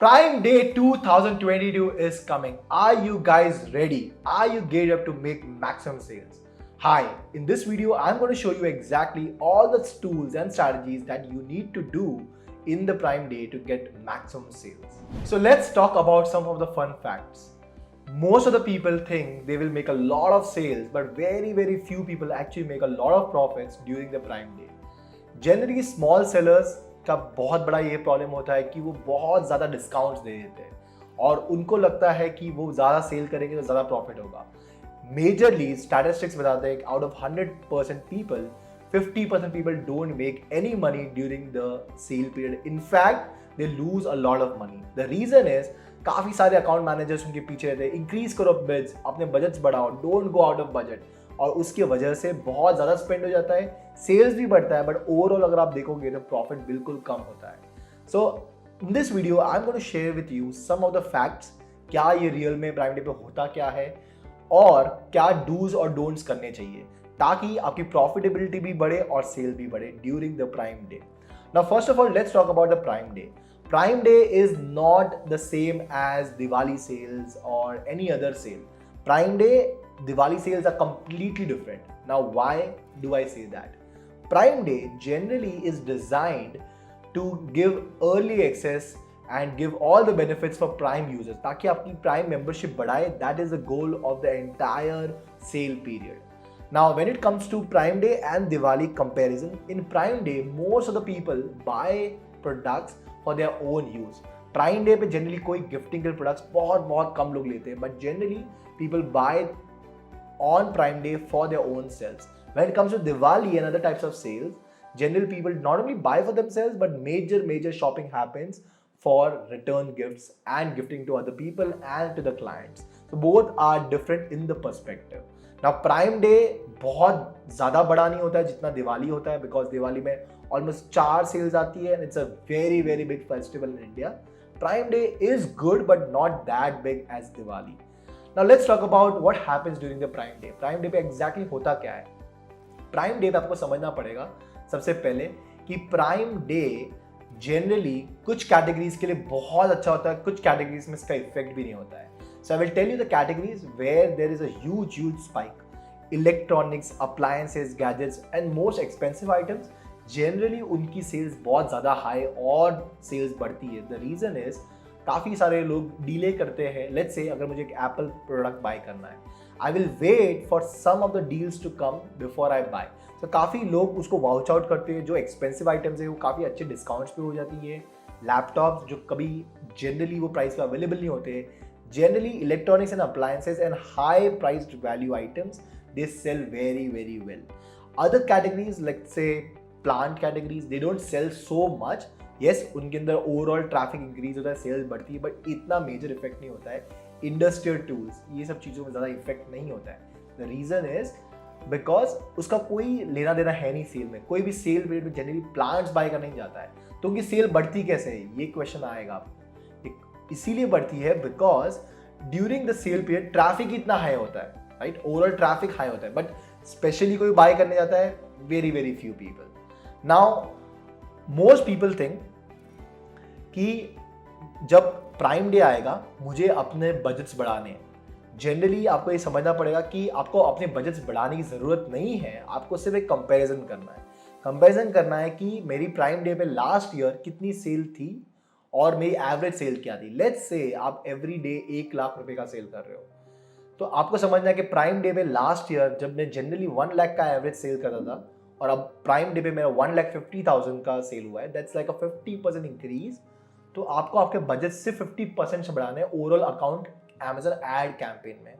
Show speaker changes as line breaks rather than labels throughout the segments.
Prime Day 2022 is coming. Are you guys ready? Are you geared up to make maximum sales? Hi, in this video, I'm going to show you exactly all the tools and strategies that you need to do in the Prime Day to get maximum sales. So let's talk about some of the fun facts. Most of the people think they will make a lot of sales, but very few people actually make a lot of profits during the Prime Day. Generally, small sellers का बहुत बड़ा ये problem होता है कि वो बहुत ज़्यादा डिस्काउंट्स दे देते हैं और उनको लगता है कि वो ज़्यादा सेल करेंगे तो ज़्यादा प्रॉफिट होगा. मेजरली स्टैटिस्टिक्स बताते हैं कि out of 100% people 50% people don't make any money during the sale period. In fact they lose a lot of money. The reason is काफ़ी सारे अकाउंट मैनेजर्स उनके पीछे रहते हैं. इंक्रीज करो बिड्स, अपने बजट्स बढ़ाओ, don't go out of budget, और उसकी वजह से बहुत ज़्यादा स्पेंड हो जाता है. सेल्स भी बढ़ता है, बट ओवरऑल अगर आप देखोगे तो प्रॉफिट बिल्कुल कम होता है. So in this video I am going to share with you some of the facts. क्या ये रियल में प्राइम डे पे होता क्या है और क्या डूज और डोंट्स करने चाहिए ताकि आपकी प्रॉफिटेबिलिटी भी बढ़े और सेल भी बढ़े during the prime day. Now first of all let's talk about the prime day. Prime Day is not the same as Diwali sales or any other sale. Prime Day, Diwali sales are completely different. Now, why do I say that? Prime Day generally is designed to give early access and give all the benefits for Prime users. ताकि आपकी Prime membership बढ़ाए. That is the goal of the entire sale period. Now, when it comes to Prime Day and Diwali comparison, in Prime Day, most of the people buy products for their own use. Prime Day पे generally कोई gifting के products बहुत कम लोग लेते हैं, but generally people buy on Prime Day for their own selves. When it comes to Diwali and other types of sales, generally people not only buy for themselves, but major shopping happens for return gifts and gifting to other people and to the clients. So both are different in the perspective. Now Prime Day बहुत ज़्यादा बड़ा नहीं होता है जितना दिवाली होता है, because Diwali में ऑलमोस्ट 4 सेल्स आती है and it's a very big festival in India. Prime Day is good but not that big as Diwali. Now let's talk about what happens during the prime Day. Prime Day पे exactly होता क्या है? Prime Day पे आपको समझना पड़ेगा सबसे पहले कि प्राइम डे जनरली कुछ कैटेगरीज के लिए बहुत अच्छा होता है, कुछ कैटेगरीज में इसका इफेक्ट भी नहीं होता है. So I will tell you the categories where there is a huge spike. Electronics, appliances, gadgets and most expensive items, generally उनकी सेल्स बहुत ज़्यादा हाई और सेल्स बढ़ती है. द रीज़न इज काफ़ी सारे लोग डिले करते हैं. लेट्स से अगर मुझे एक एप्पल प्रोडक्ट बाय करना है, I will wait for some of the deals to come before I buy. तो काफ़ी लोग उसको वाउच आउट करते हैं. जो एक्सपेंसिव आइटम्स है वो काफ़ी अच्छे डिस्काउंट्स पे हो जाती है. लैपटॉप्स जो कभी जनरली वो प्राइस पे अवेलेबल नहीं होते, generally electronics and appliances and high priced value items, they sell very well. Other categories like say plant categories, they don't sell so much. Yes, उनके अंदर ओवरऑल ट्रैफिक इंक्रीज होता है, sales बढ़ती है, but इतना major effect नहीं होता है. इंडस्ट्रियल टूल्स, ये सब चीज़ों में ज़्यादा इफेक्ट नहीं होता है. द रीज़न इज बिकॉज उसका कोई लेना देना है नहीं सेल में. कोई भी सेल पीरियड में जनरली प्लांट्स बाय करने नहीं जाता है, तो उनकी सेल बढ़ती कैसे है, ये क्वेश्चन आएगा आपको. इसीलिए बढ़ती है because during the sale period traffic इतना हाई होता है, राइट? ओवरऑल ट्रैफिक हाई होता है, बट स्पेशली कोई बाय करने जाता है very few people. Now most people think कि जब प्राइम डे आएगा मुझे अपने बजट्स बढ़ाने हैं. जनरली आपको ये समझना पड़ेगा कि आपको अपने बजट्स बढ़ाने की ज़रूरत नहीं है. आपको सिर्फ एक कंपैरिजन करना है. कंपैरिजन करना है कि मेरी प्राइम डे पे लास्ट ईयर कितनी सेल थी और मेरी एवरेज सेल क्या थी. लेट्स से आप एवरी डे 1 लाख रुपए का सेल कर रहे हो, तो आपको समझना है कि प्राइम डे पे लास्ट ईयर जब मैं जनरली 1 लाख का एवरेज सेल करता था और अब प्राइम डे पे मेरा 1,50,000 का सेल हुआ है, दैट्स लाइक अ 50% इंक्रीज. तो आपको आपके बजट से 50% से बढ़ाना है overall account Amazon ad campaign में.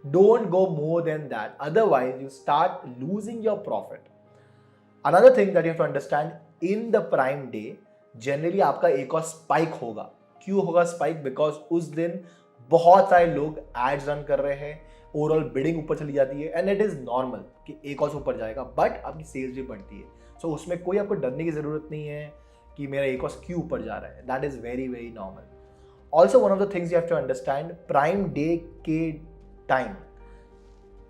Don't go more than that, otherwise you start losing your profit. Another thing that you have to understand, in the prime day generally आपका एक और स्पाइक होगा. क्यों होगा स्पाइक? बिकॉज उस दिन बहुत सारे लोग एड्स रन कर रहे हैं, ओवरऑल बिडिंग ऊपर चली जाती है एंड इट इज़ नॉर्मल कि एक और ऊपर जाएगा, बट आपकी सेल्स भी बढ़ती है. सो उसमें कोई आपको डरने की ज़रूरत नहीं है कि मेरा एक और क्यों ऊपर जा रहा है. That is very normal. Also one of the things you have to understand, Prime Day के टाइम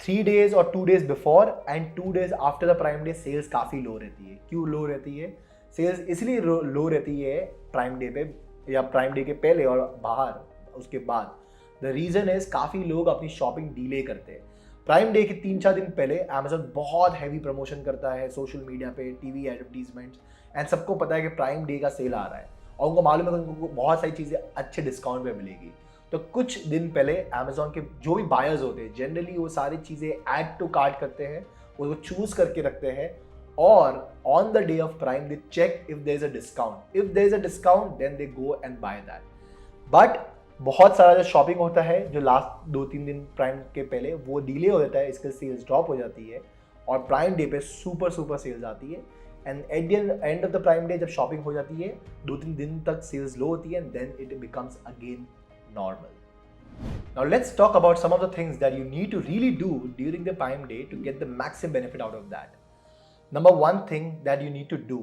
3 days और 2 days before and 2 days after the prime Day sales काफ़ी लो रहती है. क्यों लो रहती है? सेल्स इसलिए लो रहती है प्राइम डे पे या प्राइम डे के पहले और बाहर उसके बाद, द रीज़न इज काफ़ी लोग अपनी शॉपिंग डिले करते हैं। प्राइम डे के 3-4 दिन पहले अमेजोन बहुत हैवी प्रमोशन करता है सोशल मीडिया पे, टीवी एडवर्टीजमेंट्स, एंड सबको पता है कि प्राइम डे का सेल आ रहा है और उनको मालूम है कि उनको बहुत सारी चीज़ें अच्छे डिस्काउंट पे मिलेगी। तो कुछ दिन पहले अमेजोन के जो भी बायर्स होते हैं जनरली वो सारी चीज़ें ऐड टू कार्ट करते हैं, वो चूज करके रखते हैं, और on the day of Prime they check if there is a discount. If there is a discount then they go and buy that. But बहुत सारा जो शॉपिंग होता है जो लास्ट 2-3 दिन प्राइम के पहले वो डिले हो जाता है, इसके सेल्स ड्रॉप हो जाती है और प्राइम डे पे सुपर सेल्स आती है। And at the end of the prime day जब शॉपिंग हो जाती है 2-3 दिन तक सेल्स लो होती है and then it becomes again normal. Now let's talk about some of the things that you need to really do during the Prime Day to get the maximum benefit out of that. Number one thing that you need to do.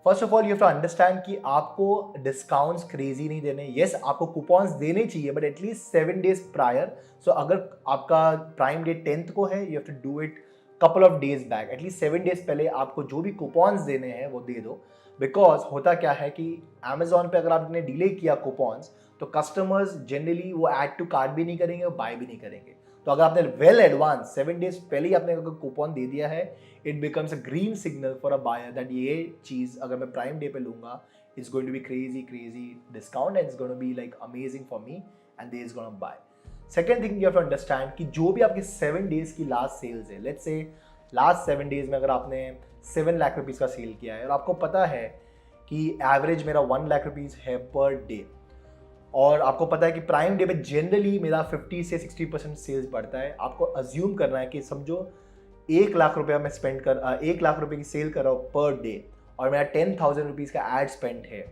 First of all, you have to understand कि आपको discounts crazy नहीं देने। Yes, आपको coupons देने चाहिए but at least 7 days prior. So अगर आपका Prime Day 10th को है, you have to do it couple of days back. At least 7 days पहले आपको जो भी coupons देने हैं वो दे दो। Because होता क्या है कि Amazon पे अगर आपने डिले किया coupons तो कस्टमर्स जनरली वो ऐड टू कार्ट भी नहीं करेंगे और बाय भी नहीं करेंगे। तो अगर आपने वेल एडवांस 7 डेज पहले ही आपने अगर कूपन दे दिया है, it becomes a green signal for a buyer that ये चीज़ अगर मैं प्राइम डे पे लूँगा it's going to be crazy discount and it's going to be like amazing for me and they is going to buy. Second thing you have to understand कि जो भी आपके 7 डेज की लास्ट सेल्स है, let's say last 7 days में अगर आपने 7 lakh rupees का सेल किया है और आपको पता है कि एवरेज मेरा 1 लाख रुपीज़ है पर डे, और आपको पता है कि प्राइम डे पे जनरली मेरा 50 से 60% सेल्स बढ़ता है, आपको अज्यूम करना है कि समझो 1 लाख रुपया मैं 1 लाख रुपये की सेल कर रहा हूँ पर डे और मेरा 10,000 रुपीज़ का एड स्पेंड है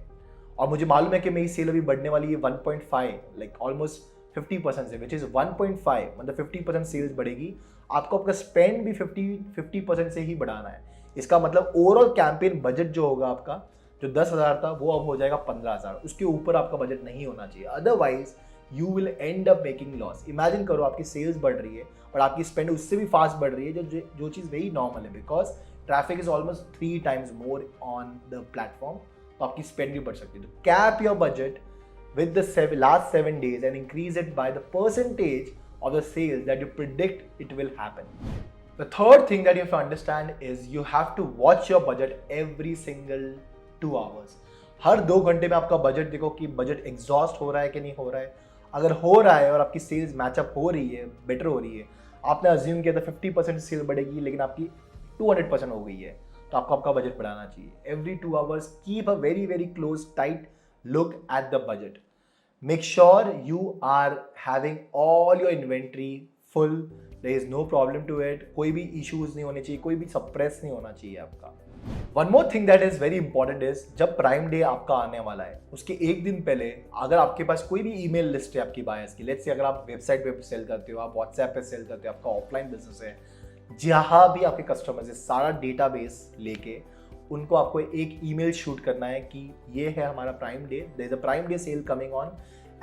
और मुझे मालूम है कि मेरी सेल अभी बढ़ने वाली है 1.5 लाइक ऑलमोस्ट 50% से, विच इज़ 1.5 मतलब 50% सेल्स बढ़ेगी। आपको आपका स्पेंड भी 50% से ही बढ़ाना है। इसका मतलब ओवरऑल कैंपेन बजट जो होगा आपका जो 10,000 था वो अब हो जाएगा 15,000, उसके ऊपर आपका बजट नहीं होना चाहिए, otherwise you will and up making loss. Imagine करो आपकी सेल्स बढ़ रही है और आपकी स्पेंड उससे भी फास्ट बढ़ रही है, जो चीज़ वेरी नॉर्मल है because traffic is almost 3 times more on the platform, तो आपकी स्पेंड भी बढ़ सकती है। तो cap your budget with the last 7 days and increase it by the percentage of the sales that you predict it will happen. The third thing that you have to understand is you have to watch your budget every single 2 hours. हर 2 घंटे में आपका budget देखो कि budget exhaust हो रहा है कि नहीं हो रहा है। अगर हो रहा है और आपकी सेल्स मैचअप हो रही है, बेटर हो रही है, आपने अज्यूम किया था 50% सेल बढ़ेगी लेकिन आपकी 200% हो गई है, तो आपको आपका बजट बढ़ाना चाहिए। Every 2 hours keep a very close tight look at the budget. Make sure you are having all your inventory full. There is no problem to it. कोई भी issues नहीं होने चाहिए, कोई भी suppress नहीं होना चाहिए आपका। One more thing that is very important is जब प्राइम डे आपका आने वाला है उसके एक दिन पहले अगर आपके पास कोई भी ईमेल लिस्ट है आपकी बायर्स की, लेट्स से अगर आप वेबसाइट पे सेल करते हो, आप व्हाट्सएप पे सेल करते हो, आपका ऑफलाइन बिजनेस है, जहाँ भी आपके कस्टमर्स है सारा डेटाबेस लेके उनको आपको एक ईमेल शूट करना है कि ये है हमारा Prime Day, there is a Prime Day sale coming on,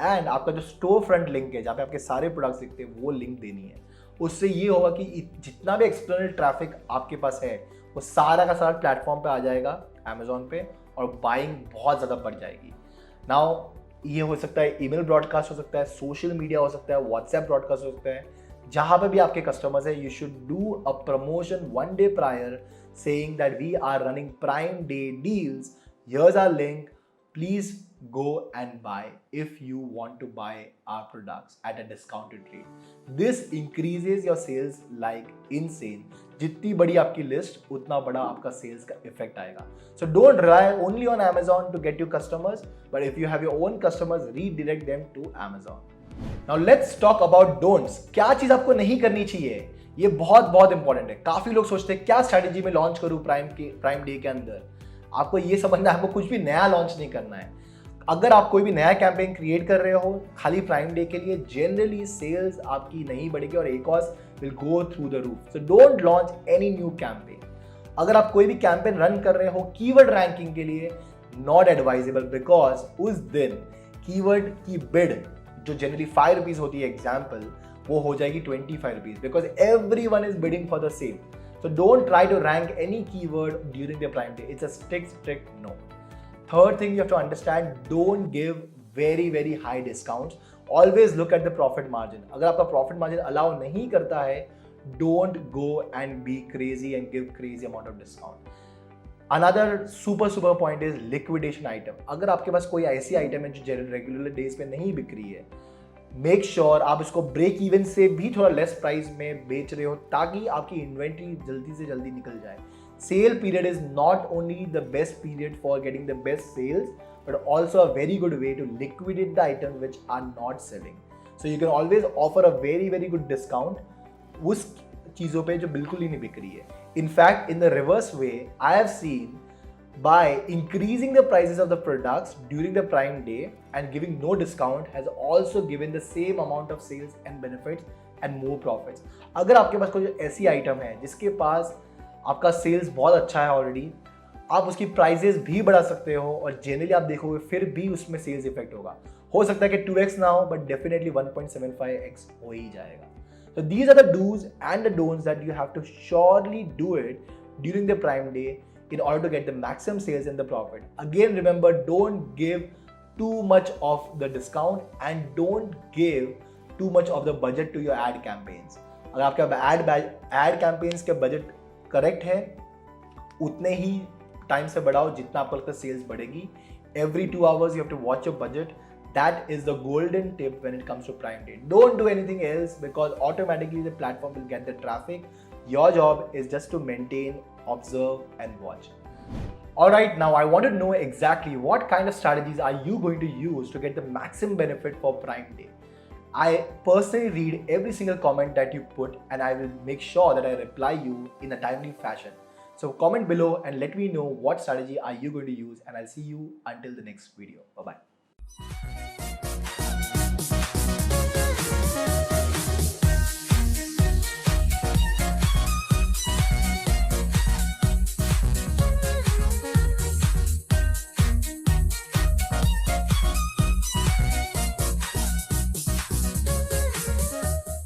and आपका जो स्टोर फ्रंट लिंक है जहाँ पे आपके सारे प्रोडक्ट्स दिखते हैं वो लिंक देनी है। उससे ये होगा कि जितना भी एक्सटर्नल ट्रैफिक आपके पास है वो सारा का सारा प्लेटफॉर्म पे आ जाएगा अमेजोन पे और बाइंग बहुत ज़्यादा बढ़ जाएगी। नाउ ये हो सकता है ईमेल ब्रॉडकास्ट हो सकता है, सोशल मीडिया हो सकता है, व्हाट्सएप ब्रॉडकास्ट हो सकता है, जहाँ पे भी आपके कस्टमर्स है, you should do a promotion 1 day prior saying that we are running Prime Day deals. Here's our link. Please go and buy if you want to buy our products at a discounted rate. This increases your sales like insane. जितनी बड़ी आपकी list उतना बड़ा आपका sales का effect आएगा। So don't rely only on Amazon to get your customers, but if you have your own customers, redirect them to Amazon. Now let's talk about don'ts. क्या चीज आपको नहीं करनी चाहिए, ये बहुत इंपॉर्टेंट है। काफी लोग सोचते हैं क्या स्ट्रैटेजी में लॉन्च करूं प्राइम डे के अंदर। आपको ये समझना है आपको कुछ भी नया लॉन्च नहीं करना है। अगर आप कोई भी नया कैंपेन क्रिएट कर रहे हो खाली प्राइम डे के लिए, जनरली सेल्स आपकी नहीं बढ़ेगी और cost will go through the roof. So don't launch any new campaign. अगर आप कोई भी कैंपेन रन कर रहे हो कीवर्ड रैंकिंग के लिए, नॉट एडवाइजेबल, बिकॉज उस दिन कीवर्ड की बिड जो जनरली 5 रुपीज होती है एग्जाम्पल, वो हो जाएगी 25 rupees, because everyone is bidding for the same. So don't try to rank any keyword during the prime day. It's a strict no. Third thing you have to understand, don't give very high discounts. Always look at the profit margin. अगर आपका profit margin allow नहीं करता है, don't go and be crazy and give crazy amount of discount. Another super point is liquidation item. अगर आपके पास कोई ऐसी item है जो रेगुलर डेज पे नहीं बिक रही है, मेक श्योर आप इसको ब्रेक इवन से भी थोड़ा लेस प्राइस में बेच रहे हो ताकि आपकी इन्वेंट्री जल्दी से जल्दी निकल जाए. Sale period is not only the best period for getting the best sales, but also a very good way to liquidate the items which are not selling. So you can always offer a very good discount उस चीज़ों पे जो बिल्कुल ही नहीं बिक रही है. In fact, in the reverse way, I have seen by increasing the prices of the products during the Prime Day and giving no discount has also given the same amount of sales and benefits and more profits. अगर आपके पास कोई ऐसी item है जिसके पास आपका sales बहुत अच्छा है ऑलरेडी, आप उसकी प्राइजेस भी बढ़ा सकते हो और जनरली आप देखोगे फिर भी उसमें सेल्स इफेक्ट होगा. हो सकता है कि 2x ना हो, बट डेफिनेटली 1.75x हो ही जाएगा. So these are the do's and the don'ts that you have to surely do it during the Prime Day in order to get the maximum sales and the profit. Again, remember, don't give too much of the discount and don't give too much of the budget to your ad campaigns. अगर आपका ad campaigns के budget correct है, उतने ही time से बढ़ाओ जितना आपको लगता है सेल्स बढ़ेगी. Every 2 hours you have to watch your budget. That is the golden tip when it comes to Prime Day. Don't do anything else because automatically the platform will get the traffic. Your job is just to maintain, observe and watch. Alright, now I want to know exactly what kind of strategies are you going to use to get the maximum benefit for Prime Day. I personally read every single comment that you put and I will make sure that I reply you in a timely fashion. So comment below and let me know what strategy are you going to use, and I'll see you until the next video. Bye-bye.